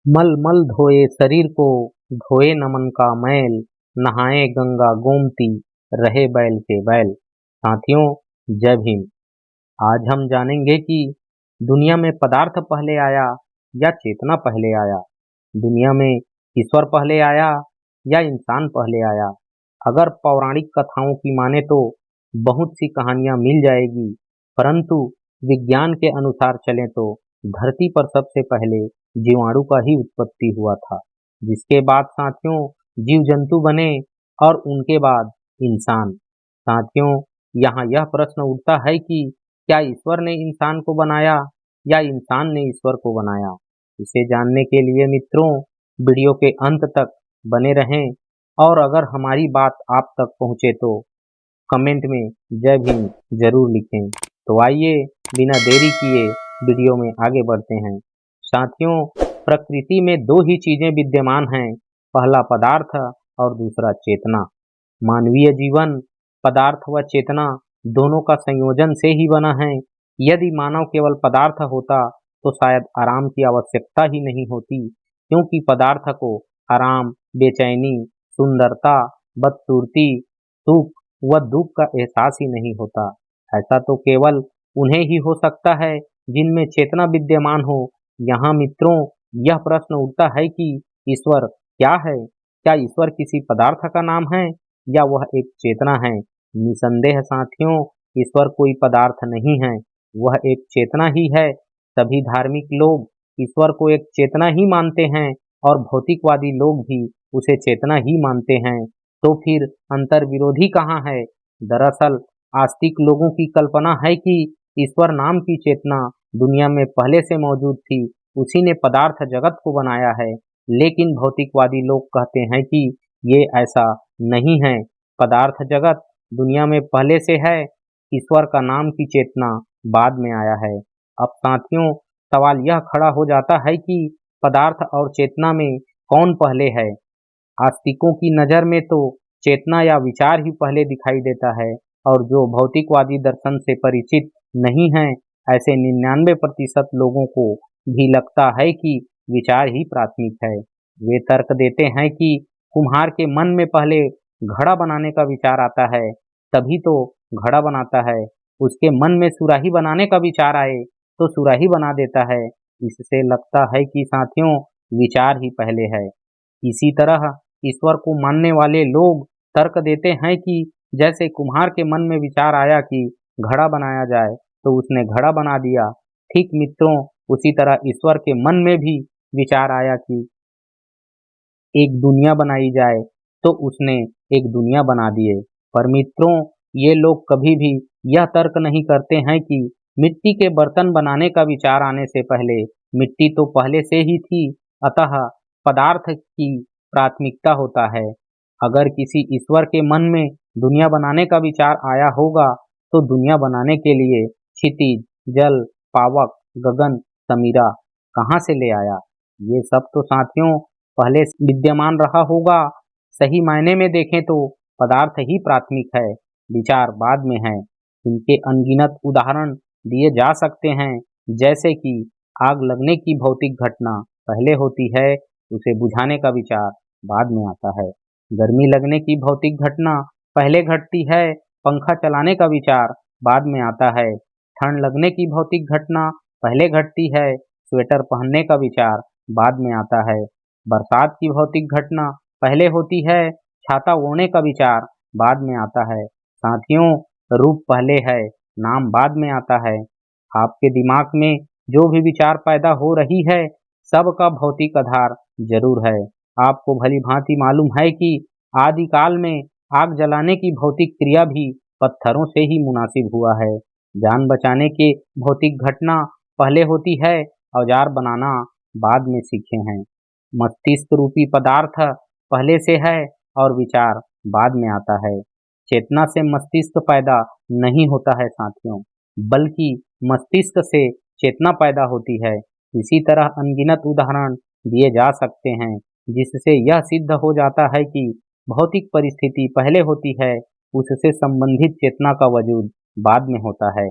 मल मल धोए शरीर को, धोए नमन का मैल, नहाए गंगा गोमती, रहे बैल के बैल। साथियों, जय भीम। आज हम जानेंगे कि दुनिया में पदार्थ पहले आया या चेतना पहले आया। दुनिया में ईश्वर पहले आया या इंसान पहले आया। अगर पौराणिक कथाओं की माने तो बहुत सी कहानियां मिल जाएगी, परंतु विज्ञान के अनुसार चलें तो धरती पर सबसे पहले जीवाणु का ही उत्पत्ति हुआ था, जिसके बाद साथियों जीव जंतु बने और उनके बाद इंसान। साथियों, यहाँ यह प्रश्न उठता है कि क्या ईश्वर ने इंसान को बनाया या इंसान ने ईश्वर को बनाया। इसे जानने के लिए मित्रों वीडियो के अंत तक बने रहें, और अगर हमारी बात आप तक पहुँचे तो कमेंट में जय भीम जरूर लिखें। तो आइए बिना देरी किए वीडियो में आगे बढ़ते हैं। साथियों, प्रकृति में दो ही चीजें विद्यमान हैं, पहला पदार्थ और दूसरा चेतना। मानवीय जीवन पदार्थ व चेतना दोनों का संयोजन से ही बना है। यदि मानव केवल पदार्थ होता तो शायद आराम की आवश्यकता ही नहीं होती, क्योंकि पदार्थ को आराम, बेचैनी, सुंदरता, बदसूरती, सुख व दुख का एहसास ही नहीं होता। ऐसा तो केवल उन्हें ही हो सकता है जिनमें चेतना विद्यमान हो। यहाँ मित्रों यह प्रश्न उठता है कि ईश्वर क्या है। क्या ईश्वर किसी पदार्थ का नाम है या वह एक चेतना है। निसंदेह साथियों, ईश्वर कोई पदार्थ नहीं है, वह एक चेतना ही है। सभी धार्मिक लोग ईश्वर को एक चेतना ही मानते हैं और भौतिकवादी लोग भी उसे चेतना ही मानते हैं। तो फिर अंतर विरोधी कहाँ है। दरअसल आस्तिक लोगों की कल्पना है कि ईश्वर नाम की चेतना दुनिया में पहले से मौजूद थी, उसी ने पदार्थ जगत को बनाया है। लेकिन भौतिकवादी लोग कहते हैं कि ये ऐसा नहीं है, पदार्थ जगत दुनिया में पहले से है, ईश्वर का नाम की चेतना बाद में आया है। अब साथियों सवाल यह खड़ा हो जाता है कि पदार्थ और चेतना में कौन पहले है। आस्तिकों की नज़र में तो चेतना या विचार ही पहले दिखाई देता है, और जो भौतिकवादी दर्शन से परिचित नहीं हैं, ऐसे 99% लोगों को भी लगता है कि विचार ही प्राथमिक है। वे तर्क देते हैं कि कुम्हार के मन में पहले घड़ा बनाने का विचार आता है, तभी तो घड़ा बनाता है। उसके मन में सुराही बनाने का विचार आए तो सुराही बना देता है। इससे लगता है कि साथियों विचार ही पहले है। इसी तरह ईश्वर को मानने वाले लोग तर्क देते हैं कि जैसे कुम्हार के मन में विचार आया कि घड़ा बनाया जाए तो उसने घड़ा बना दिया, ठीक मित्रों उसी तरह ईश्वर के मन में भी विचार आया कि एक दुनिया बनाई जाए तो उसने एक दुनिया बना दिए। पर मित्रों ये लोग कभी भी यह तर्क नहीं करते हैं कि मिट्टी के बर्तन बनाने का विचार आने से पहले मिट्टी तो पहले से ही थी, अतः पदार्थ की प्राथमिकता होता है। अगर किसी ईश्वर के मन में दुनिया बनाने का विचार आया होगा तो दुनिया बनाने के लिए क्षितिज, जल, पावक, गगन, समीरा कहाँ से ले आया। ये सब तो साथियों पहले से विद्यमान रहा होगा। सही मायने में देखें तो पदार्थ ही प्राथमिक है, विचार बाद में है। इनके अनगिनत उदाहरण दिए जा सकते हैं, जैसे कि आग लगने की भौतिक घटना पहले होती है, उसे बुझाने का विचार बाद में आता है। गर्मी लगने की भौतिक घटना पहले घटती है, पंखा चलाने का विचार बाद में आता है। ठंड लगने की भौतिक घटना पहले घटती है, स्वेटर पहनने का विचार बाद में आता है। बरसात की भौतिक घटना पहले होती है, छाता ओढ़ने का विचार बाद में आता है। साथियों रूप पहले है, नाम बाद में आता है। आपके दिमाग में जो भी विचार पैदा हो रही है सबका भौतिक आधार जरूर है। आपको भली भांति मालूम है कि आदिकाल में आग जलाने की भौतिक क्रिया भी पत्थरों से ही मुनासिब हुआ है। जान बचाने के भौतिक घटना पहले होती है, औजार बनाना बाद में सीखे हैं। मस्तिष्क रूपी पदार्थ पहले से है और विचार बाद में आता है। चेतना से मस्तिष्क पैदा नहीं होता है साथियों, बल्कि मस्तिष्क से चेतना पैदा होती है। इसी तरह अनगिनत उदाहरण दिए जा सकते हैं, जिससे यह सिद्ध हो जाता है कि भौतिक परिस्थिति पहले होती है, उससे संबंधित चेतना का वजूद बाद में होता है।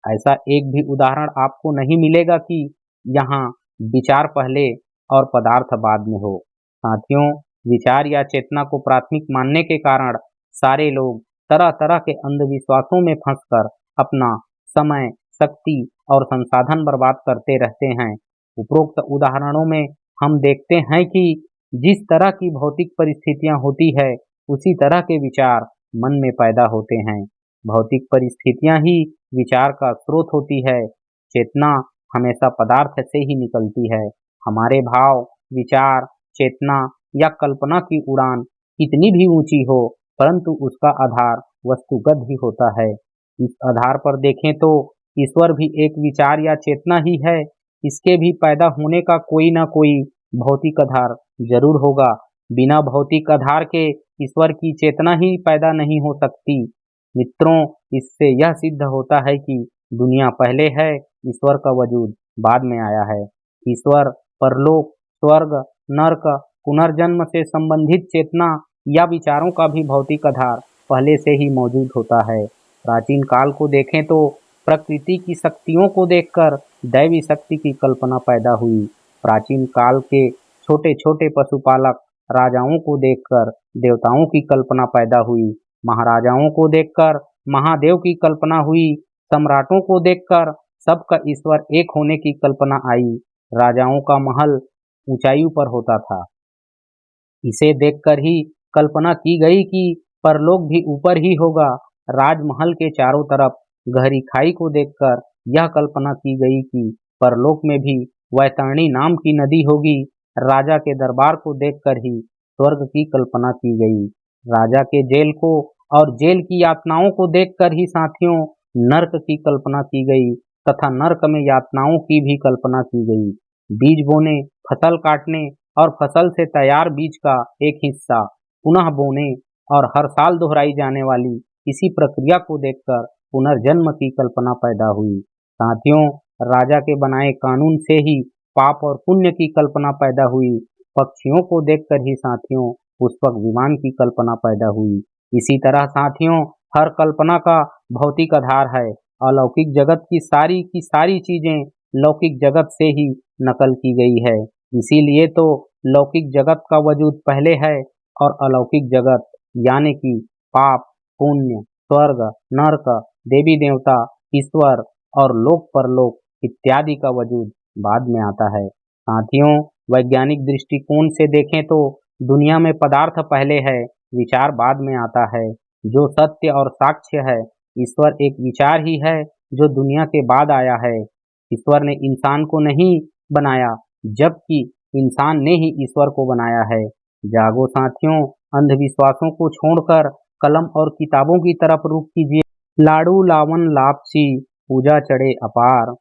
ऐसा एक भी उदाहरण आपको नहीं मिलेगा कि यहाँ विचार पहले और पदार्थ बाद में हो। साथियों, विचार या चेतना को प्राथमिक मानने के कारण सारे लोग तरह तरह के अंधविश्वासों में फंसकर अपना समय, शक्ति और संसाधन बर्बाद करते रहते हैं। उपरोक्त उदाहरणों में हम देखते हैं कि जिस तरह की भौतिक परिस्थितियां होती है, उसी तरह के विचार मन में पैदा होते हैं। भौतिक परिस्थितियां ही विचार का स्रोत होती है। चेतना हमेशा पदार्थ से ही निकलती है। हमारे भाव, विचार, चेतना या कल्पना की उड़ान कितनी भी ऊंची हो, परंतु उसका आधार वस्तुगत ही होता है। इस आधार पर देखें तो ईश्वर भी एक विचार या चेतना ही है। इसके भी पैदा होने का कोई ना कोई भौतिक आधार जरूर होगा। बिना भौतिक आधार के ईश्वर की चेतना ही पैदा नहीं हो सकती। मित्रों, इससे यह सिद्ध होता है कि दुनिया पहले है, ईश्वर का वजूद बाद में आया है। ईश्वर, परलोक, स्वर्ग, नरक, पुनर्जन्म से संबंधित चेतना या विचारों का भी भौतिक आधार पहले से ही मौजूद होता है। प्राचीन काल को देखें तो प्रकृति की शक्तियों को देखकर दैवी शक्ति की कल्पना पैदा हुई। प्राचीन काल के छोटे छोटे पशुपालक राजाओं को देखकर देवताओं की कल्पना पैदा हुई। महाराजाओं को देखकर महादेव की कल्पना हुई। सम्राटों को देखकर सबका ईश्वर एक होने की कल्पना आई। राजाओं का महल ऊंचाई पर होता था। इसे देखकर ही कल्पना की गई कि परलोक भी ऊपर ही होगा। राजमहल के चारों तरफ गहरी खाई को देखकर यह कल्पना की गई कि परलोक में भी वैतरणी नाम की नदी होगी। राजा के दरबार को देखकर ही स्वर्ग की कल्पना की गई। राजा के जेल को और जेल की यातनाओं को देखकर ही साथियों नर्क की कल्पना की गई तथा नर्क में यातनाओं की भी कल्पना की गई। बीज बोने, फसल काटने और फसल से तैयार बीज का एक हिस्सा पुनः बोने और हर साल दोहराई जाने वाली इसी प्रक्रिया को देखकर पुनर्जन्म की कल्पना पैदा हुई। साथियों, राजा के बनाए कानून से ही पाप और पुण्य की कल्पना पैदा हुई। पक्षियों को देखकर ही साथियों पुष्पक विमान की कल्पना पैदा हुई। इसी तरह साथियों हर कल्पना का भौतिक आधार है। अलौकिक जगत की सारी चीजें लौकिक जगत से ही नकल की गई है। इसीलिए तो लौकिक जगत का वजूद पहले है और अलौकिक जगत यानी कि पाप, पुण्य, स्वर्ग, नरक, देवी देवता, ईश्वर और लोक परलोक इत्यादि का वजूद बाद में आता है। साथियों, वैज्ञानिक दृष्टिकोण से देखें तो दुनिया में पदार्थ पहले है, विचार बाद में आता है। जो सत्य और साक्ष्य है, ईश्वर एक विचार ही है जो दुनिया के बाद आया है। ईश्वर ने इंसान को नहीं बनाया, जबकि इंसान ने ही ईश्वर को बनाया है। जागो साथियों, अंधविश्वासों को छोड़कर कलम और किताबों की तरफ रुख कीजिए। लाडू लावन लापसी पूजा चढ़े अपार,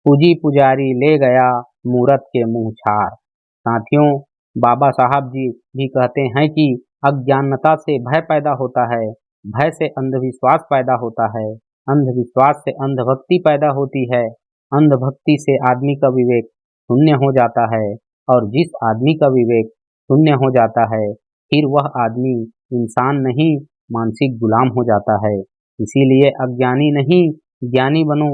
पूजी पुजारी ले गया मूरत के मुंह छार। साथियों, बाबा साहब जी भी कहते हैं कि अज्ञानता से भय पैदा होता है, भय से अंधविश्वास पैदा होता है, अंधविश्वास से अंधभक्ति पैदा होती है, अंधभक्ति से आदमी का विवेक शून्य हो जाता है और जिस आदमी का विवेक शून्य हो जाता है फिर वह आदमी इंसान नहीं मानसिक गुलाम हो जाता है। इसीलिए अज्ञानी नहीं ज्ञानी बनो।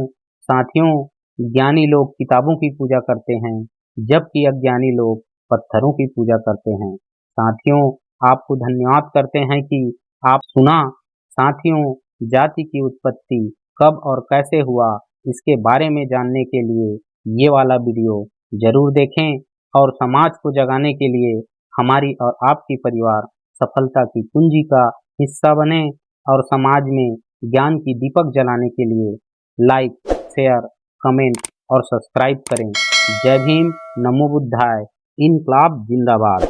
साथियों, ज्ञानी लोग किताबों की पूजा करते हैं, जबकि अज्ञानी लोग पत्थरों की पूजा करते हैं। साथियों, आपको धन्यवाद करते हैं कि आप सुना। साथियों, जाति की उत्पत्ति कब और कैसे हुआ, इसके बारे में जानने के लिए ये वाला वीडियो जरूर देखें और समाज को जगाने के लिए हमारी और आपकी परिवार सफलता की कुंजी का हिस्सा बने और समाज में ज्ञान की दीपक जलाने के लिए लाइक, शेयर, कमेंट और सब्सक्राइब करें। जय भीम, नमो बुद्धाय, इनकलाब जिंदाबाद।